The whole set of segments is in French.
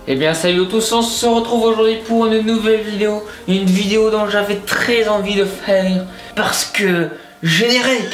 Eh bien salut à tous, on se retrouve aujourd'hui pour une nouvelle vidéo. Une vidéo dont j'avais très envie de faire. Parce que... générique!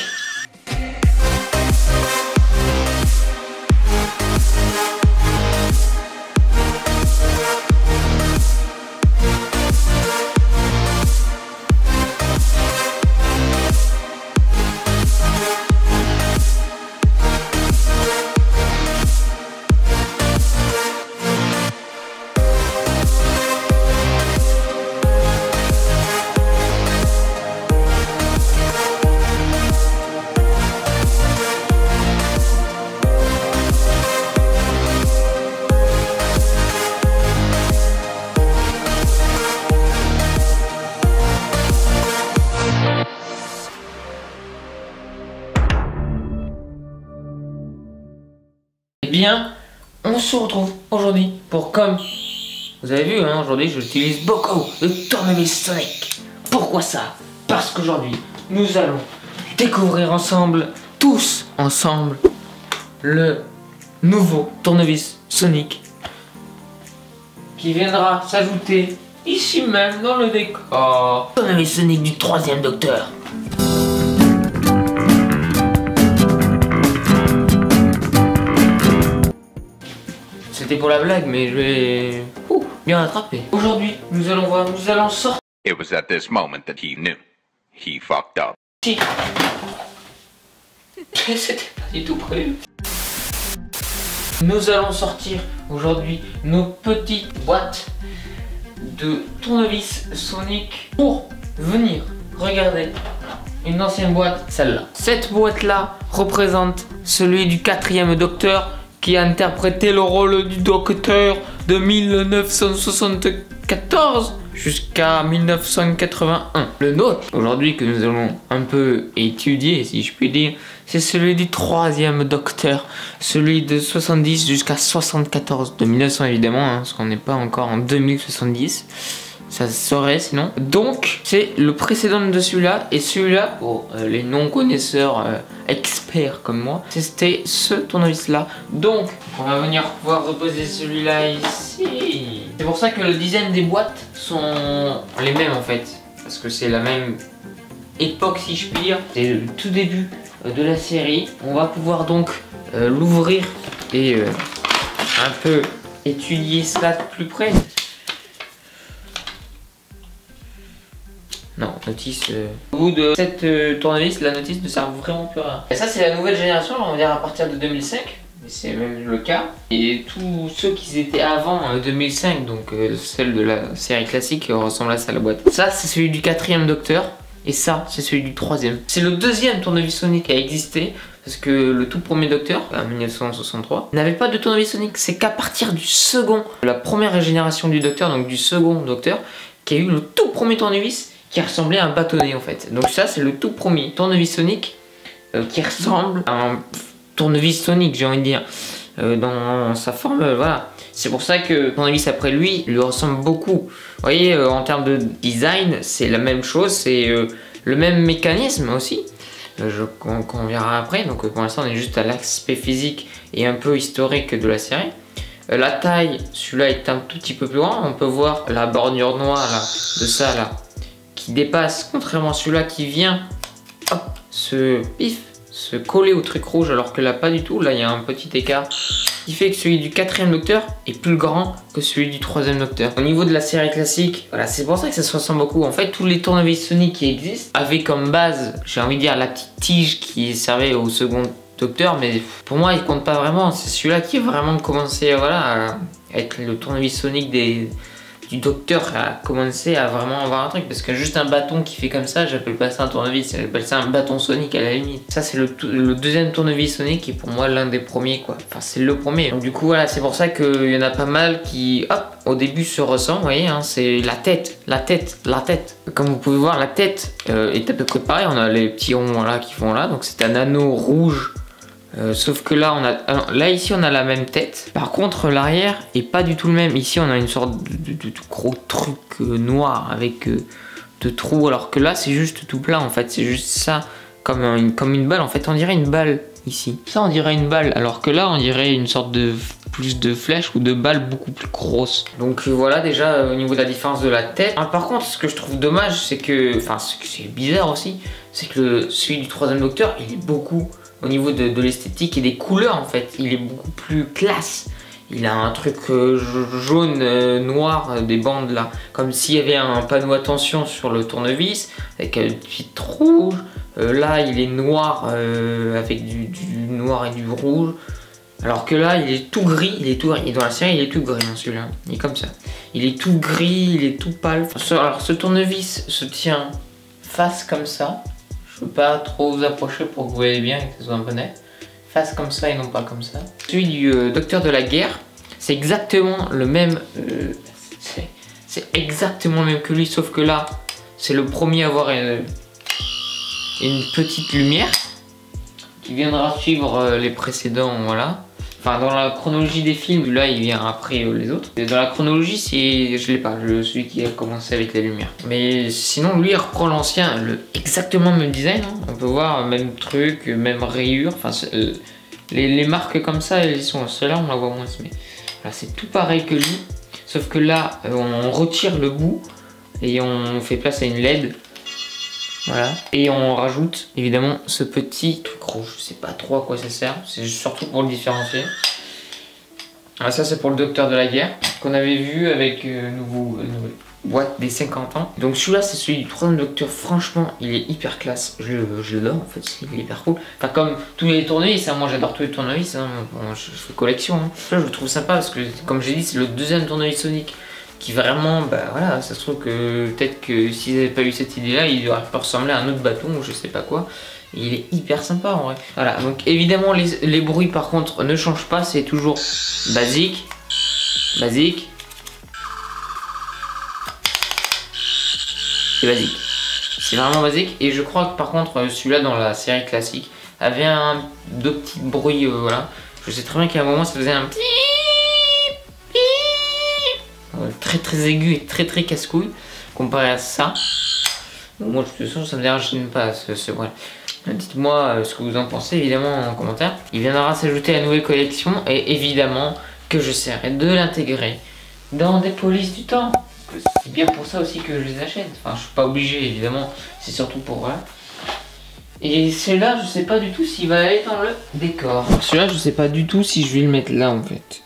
Eh bien, on se retrouve aujourd'hui pour, comme vous avez vu, hein, aujourd'hui j'utilise beaucoup le tournevis Sonic. Pourquoi ça? Parce qu'aujourd'hui, nous allons découvrir ensemble, tous ensemble, le nouveau tournevis Sonic qui viendra s'ajouter ici même dans le décor. Tournevis Sonic du 3e Docteur. C'était pour la blague, mais je vais bien rattraper. Aujourd'hui, nous allons voir, nous allons sortir. It was at this moment that he knew. He fucked up. C'était pas du tout prévu. Nous allons sortir aujourd'hui nos petites boîtes de tournevis Sonic pour venir regarder une ancienne boîte, celle-là. Cette boîte-là représente celui du 4e Docteur qui a interprété le rôle du Docteur de 1974 jusqu'à 1981. Le nôtre, aujourd'hui, que nous allons un peu étudier, si je puis dire, c'est celui du 3e Docteur, celui de 70 jusqu'à 74, de 1900 évidemment, hein, parce qu'on n'est pas encore en 2070. Ça se saurait sinon. Donc c'est le précédent de celui-là. Et celui-là, pour les non-connaisseurs experts comme moi, c'était ce tournevis là. Donc on va venir pouvoir reposer celui-là ici. C'est pour ça que le design des boîtes sont les mêmes en fait, parce que c'est la même époque si je puis dire. C'est le tout début de la série. On va pouvoir donc l'ouvrir et un peu étudier cela de plus près. Non, notice. Au bout de cette tournevis, la notice ne sert vraiment plus à rien. Et ça, c'est la nouvelle génération, on va dire à partir de 2005. Mais c'est même le cas. Et tous ceux qui étaient avant 2005, donc celle de la série classique, ressemblent à ça la boîte. Ça, c'est celui du 4e Docteur. Et ça, c'est celui du 3e. C'est le 2e tournevis Sonic à exister. Parce que le tout premier Docteur, en 1963, n'avait pas de tournevis Sonic. C'est qu'à partir du second, la première génération du Docteur, donc du second Docteur, qui a eu le tout premier tournevis qui ressemblait à un bâtonnet en fait. Donc ça c'est le tout premier tournevis Sonic qui ressemble à un tournevis Sonic, j'ai envie de dire, dans sa forme, voilà. C'est pour ça que le tournevis après lui ressemble beaucoup. Vous voyez, en termes de design, c'est la même chose, c'est le même mécanisme aussi. Qu'on verra après, donc pour l'instant on est juste à l'aspect physique et un peu historique de la série. La taille, celui-là est un tout petit peu plus grand, on peut voir la bordure noire là, de ça là, qui dépasse, contrairement à celui-là qui vient hop, se coller au truc rouge, alors que là pas du tout. Là il y a un petit écart qui fait que celui du 4e Docteur est plus grand que celui du 3e Docteur. Au niveau de la série classique, voilà, c'est pour ça que ça se ressemble beaucoup. En fait, tous les tournevis Sonic qui existent avaient comme base, j'ai envie de dire, la petite tige qui servait au second Docteur, mais pour moi il compte pas vraiment. C'est celui-là qui a vraiment commencé, voilà, à être le tournevis Sonic du Docteur, a commencé à vraiment avoir un truc, parce que juste un bâton qui fait comme ça, j'appelle pas ça un tournevis, j'appelle ça un bâton Sonic à la limite. Ça c'est le 2e tournevis Sonic qui est pour moi l'un des premiers quoi, enfin c'est le premier. Donc du coup voilà, c'est pour ça qu'il y en a pas mal qui hop au début se ressemblent, vous voyez, hein, c'est la tête. Comme vous pouvez voir, la tête est à peu près pareil, on a les petits ronds là qui font là, donc c'est un anneau rouge. Sauf que là, ici on a la même tête. Par contre l'arrière est pas du tout le même. Ici on a une sorte de gros truc noir avec de trous, alors que là c'est juste tout plat en fait. C'est juste ça, comme une balle en fait. On dirait une balle ici. Ça on dirait une balle, alors que là on dirait une sorte de plus de flèches ou de balles beaucoup plus grosses. Donc voilà déjà au niveau de la différence de la tête. Ah, par contre, ce que je trouve dommage, c'est que, enfin ce que c'est bizarre aussi, c'est que celui du troisième Docteur, il est beaucoup au niveau de l'esthétique et des couleurs en fait, il est beaucoup plus classe. Il a un truc jaune, noir, des bandes là, comme s'il y avait un panneau attention sur le tournevis avec une petite rouge. Là, il est noir avec du noir et du rouge. Alors que là, il est tout gris, il est tout gris. Et dans la série, il est tout gris, hein, celui-là. Il est comme ça. Il est tout gris, il est tout pâle. Alors, ce tournevis se tient face comme ça. Je ne peux pas trop vous approcher pour que vous voyez bien et que ce soit un peu net. Face comme ça et non pas comme ça. Celui du Docteur de la Guerre, c'est exactement le même. C'est exactement le même que lui, sauf que là, c'est le premier à avoir une petite lumière qui viendra suivre les précédents, voilà. Enfin, dans la chronologie des films, là, il vient après les autres. Et dans la chronologie, je l'ai pas, celui qui a commencé avec la lumière. Mais sinon, lui, il reprend l'ancien, exactement le même design. Hein. On peut voir, même truc, même rayure. Enfin, les marques comme ça, elles sont. Ceux-là, on la voit moins. Mais voilà, c'est tout pareil que lui. Sauf que là, on retire le bout et on fait place à une LED. Voilà. Et on rajoute évidemment ce petit truc rouge. Je sais pas trop à quoi ça sert. C'est surtout pour le différencier. Ah, ça c'est pour le Docteur de la Guerre qu'on avait vu avec nouvelle boîte des 50 ans. Donc celui-là c'est celui du troisième Docteur. Franchement il est hyper classe. Je l'adore en fait. Il est hyper cool. Enfin comme tous les tournevis. Hein. Moi j'adore tous les tournevis. Hein. Bon, je fais collection. Hein. Là je le trouve sympa parce que comme j'ai dit c'est le deuxième tournevis Sonic. Qui vraiment, bah voilà, ça se trouve que peut-être que s'ils n'avaient pas eu cette idée-là, il aurait pu ressembler à un autre bâton ou je sais pas quoi. Et il est hyper sympa en vrai. Voilà, donc évidemment les bruits par contre ne changent pas, c'est toujours basique, basique, c'est basique. C'est vraiment basique et je crois que par contre celui-là dans la série classique avait deux petits bruits, voilà. Je sais très bien qu'à un moment ça faisait un petit... très aigu et très casse-couille comparé à ça. Moi de toute façon ça me dérange pas voilà. Dites-moi ce que vous en pensez évidemment en commentaire. Il viendra s'ajouter à la nouvelle collection et évidemment que j'essaierai de l'intégrer dans des polices du temps. C'est bien pour ça aussi que je les achète. Enfin je suis pas obligé évidemment, c'est surtout pour voilà. Et celui-là je sais pas du tout s'il va aller dans le décor. Celui-là je sais pas du tout si je vais le mettre là en fait.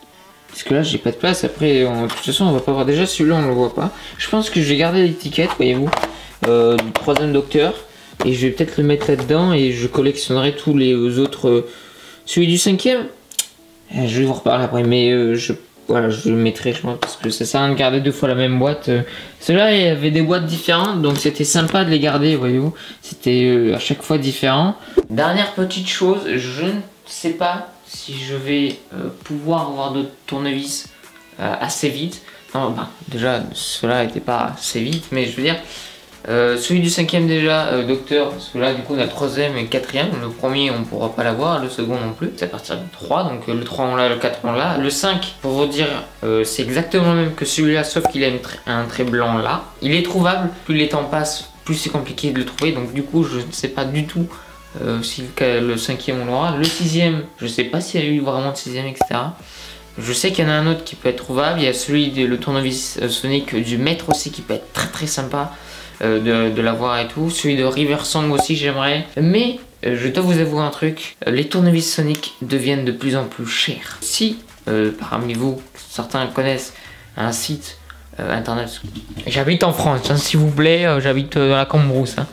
Parce que là j'ai pas de place, après de toute façon on va pas voir, déjà celui-là on le voit pas. Je pense que je vais garder l'étiquette, voyez-vous, du troisième Docteur. Et je vais peut-être le mettre là-dedans et je collectionnerai tous les autres. Celui du cinquième, je vais vous reparler après, mais voilà, je le mettrai je pense, parce que ça sert à rien de garder deux fois la même boîte. Celui-là il y avait des boîtes différentes, donc c'était sympa de les garder, voyez-vous. C'était à chaque fois différent. Dernière petite chose, je ne sais pas si je vais pouvoir avoir d'autres tournevis assez vite. Non, bah, déjà, cela n'était pas assez vite, mais je veux dire, celui du cinquième déjà, Docteur, celui-là du coup on a le troisième et le quatrième. Le premier on pourra pas l'avoir, le second non plus. C'est à partir du 3, donc le 3 on l'a, le 4 on l'a. Le 5, pour vous dire, c'est exactement le même que celui-là, sauf qu'il a un trait blanc là. Il est trouvable, plus les temps passent, plus c'est compliqué de le trouver, donc du coup je ne sais pas du tout. Si le cinquième on l'aura, le sixième, je sais pas s'il y a eu vraiment de sixième, etc. Je sais qu'il y en a un autre qui peut être trouvable. Il y a celui le tournevis Sonic du maître aussi qui peut être très sympa de l'avoir et tout. Celui de River Song aussi j'aimerais. Mais je dois vous avouer un truc, les tournevis Sonic deviennent de plus en plus chers. Si parmi vous certains connaissent un site internet. J'habite en France, hein, s'il vous plaît, j'habite dans la Cambrousse. Hein.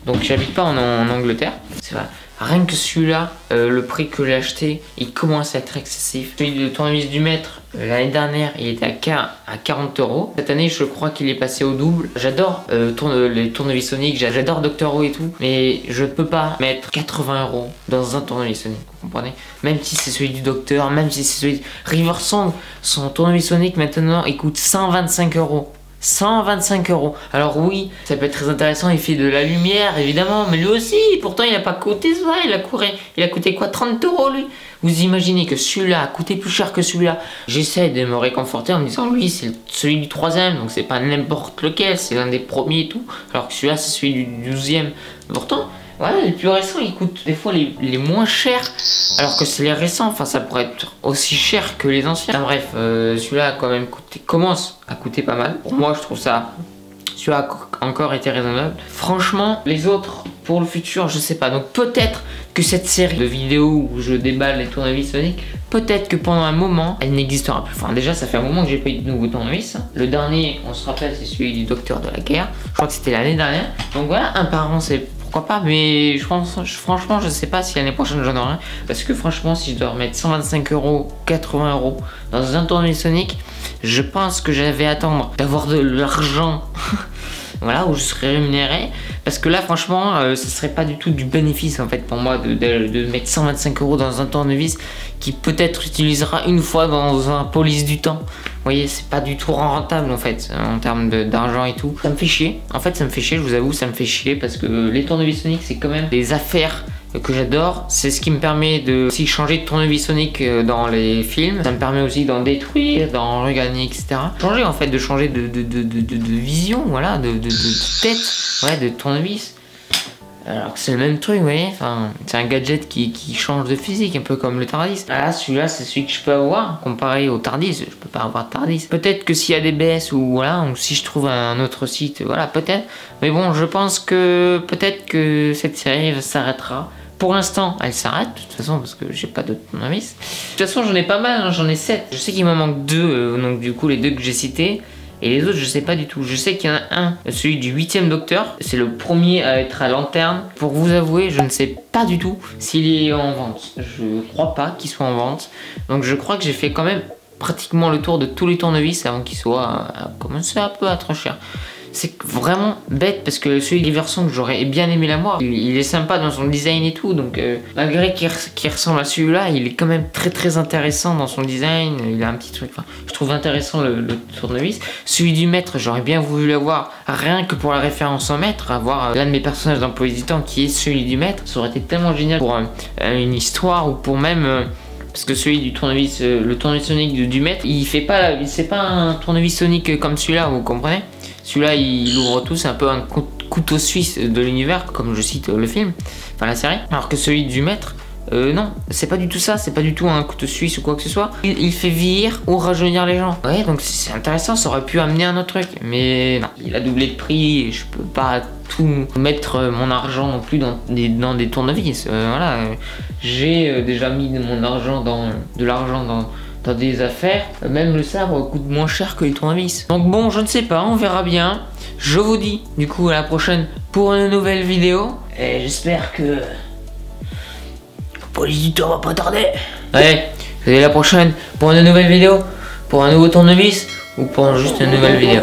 Donc j'habite pas en Angleterre. C'est vrai. Rien que celui-là, le prix que j'ai acheté, il commence à être excessif. Celui de tournevis du maître, l'année dernière, il était à 40 €. Cette année, je crois qu'il est passé au double. J'adore les tournevis Sonic, j'adore Doctor Who et tout. Mais je peux pas mettre 80 € dans un tournevis Sonic, vous comprenez? Même si c'est celui du Docteur, même si c'est celui de River Song, son tournevis Sonic maintenant, il coûte 125 €. 125 €. Alors oui, ça peut être très intéressant, il fait de la lumière évidemment, mais lui aussi, pourtant il n'a pas coûté ça, il a coûté quoi, 30 € lui. Vous imaginez que celui-là a coûté plus cher que celui-là. J'essaie de me réconforter en me disant lui c'est celui du 3e, donc c'est pas n'importe lequel, c'est l'un des premiers et tout. Alors que celui-là c'est celui du 12e. Pourtant, Ouais, les plus récents, ils coûtent des fois les moins chers, alors que c'est les récents, enfin ça pourrait être aussi cher que les anciens. Enfin, bref, celui-là a quand même commence à coûter pas mal. Pour moi, je trouve ça, celui-là a encore été raisonnable. Franchement, les autres, pour le futur, je sais pas. Donc peut-être que cette série de vidéos où je déballe les tournevis Sonic, peut-être que pendant un moment, elle n'existera plus. Enfin déjà, ça fait un moment que j'ai pas eu de nouveaux tournevis. Le dernier, on se rappelle, c'est celui du docteur de la guerre. Je crois que c'était l'année dernière. Donc voilà, un par an, c'est pourquoi pas. Mais franchement, je sais pas si l'année prochaine j'en aurai un. Parce que franchement, si je dois remettre 125 €, 80 € dans un tournevis Sonic, je pense que j'avais attendre d'avoir de l'argent. Voilà, où je serais rémunéré, parce que là franchement ce serait pas du tout du bénéfice en fait pour moi de mettre 125 € dans un tournevis qui peut-être utilisera une fois dans un police du temps. Vous voyez, c'est pas du tout rentable en fait en termes d'argent et tout. Ça me fait chier, en fait ça me fait chier, je vous avoue, ça me fait chier parce que les tournevis Sonic c'est quand même des affaires que j'adore. C'est ce qui me permet de aussi changer de tournevis Sonic dans les films. Ça me permet aussi d'en détruire, d'en regagner, etc. Changer en fait, de changer de vision, voilà, de tête, ouais, de tournevis. Alors que c'est le même truc, vous voyez, enfin, c'est un gadget qui change de physique, un peu comme le Tardis. Ah, celui-là, c'est celui que je peux avoir, comparé au Tardis, je peux pas avoir de Tardis. Peut-être que s'il y a des baisses, ou voilà, ou si je trouve un autre site, voilà, peut-être. Mais bon, je pense que peut-être que cette série s'arrêtera. Pour l'instant, elle s'arrête, de toute façon, parce que j'ai pas d'autres tournevis. De toute façon, j'en ai pas mal, hein, j'en ai 7. Je sais qu'il m'en manque 2, donc du coup, les 2 que j'ai cités. Et les autres, je sais pas du tout. Je sais qu'il y en a un, celui du 8e docteur. C'est le premier à être à lanterne. Pour vous avouer, je ne sais pas du tout s'il est en vente. Je crois pas qu'il soit en vente. Donc je crois que j'ai fait quand même pratiquement le tour de tous les tournevis avant qu'il soit commencé un peu à trop cher. C'est vraiment bête parce que celui des versions que j'aurais bien aimé l'avoir, il est sympa dans son design et tout, donc malgré qu'il ressemble à celui-là, il est quand même très intéressant dans son design. Il a un petit truc, enfin, je trouve intéressant le tournevis. Celui du maître, j'aurais bien voulu l'avoir rien que pour la référence au maître, avoir l'un de mes personnages dans Police du Temps qui est celui du maître. Ça aurait été tellement génial pour une histoire ou pour même parce que celui du tournevis, le tournevis Sonic du maître, c'est pas un tournevis Sonic comme celui-là, vous comprenez? Celui-là, il ouvre tout, c'est un peu un couteau suisse de l'univers, comme je cite le film, enfin la série. Alors que celui du maître, non, c'est pas du tout ça, c'est pas du tout un couteau suisse ou quoi que ce soit. Il fait vieillir ou rajeunir les gens. Ouais, donc c'est intéressant, ça aurait pu amener un autre truc. Mais non, il a doublé de prix et je peux pas tout mettre mon argent non plus dans des tournevis. Voilà, j'ai déjà mis mon argent dans des affaires, même le sabre coûte moins cher que les tournevis. Donc bon, je ne sais pas, on verra bien. Je vous dis du coup à la prochaine pour une nouvelle vidéo. Et j'espère que Police du Temps va pas tarder. Allez, je vous dis à la prochaine pour une nouvelle vidéo, pour un nouveau tournevis ou pour juste une nouvelle vidéo.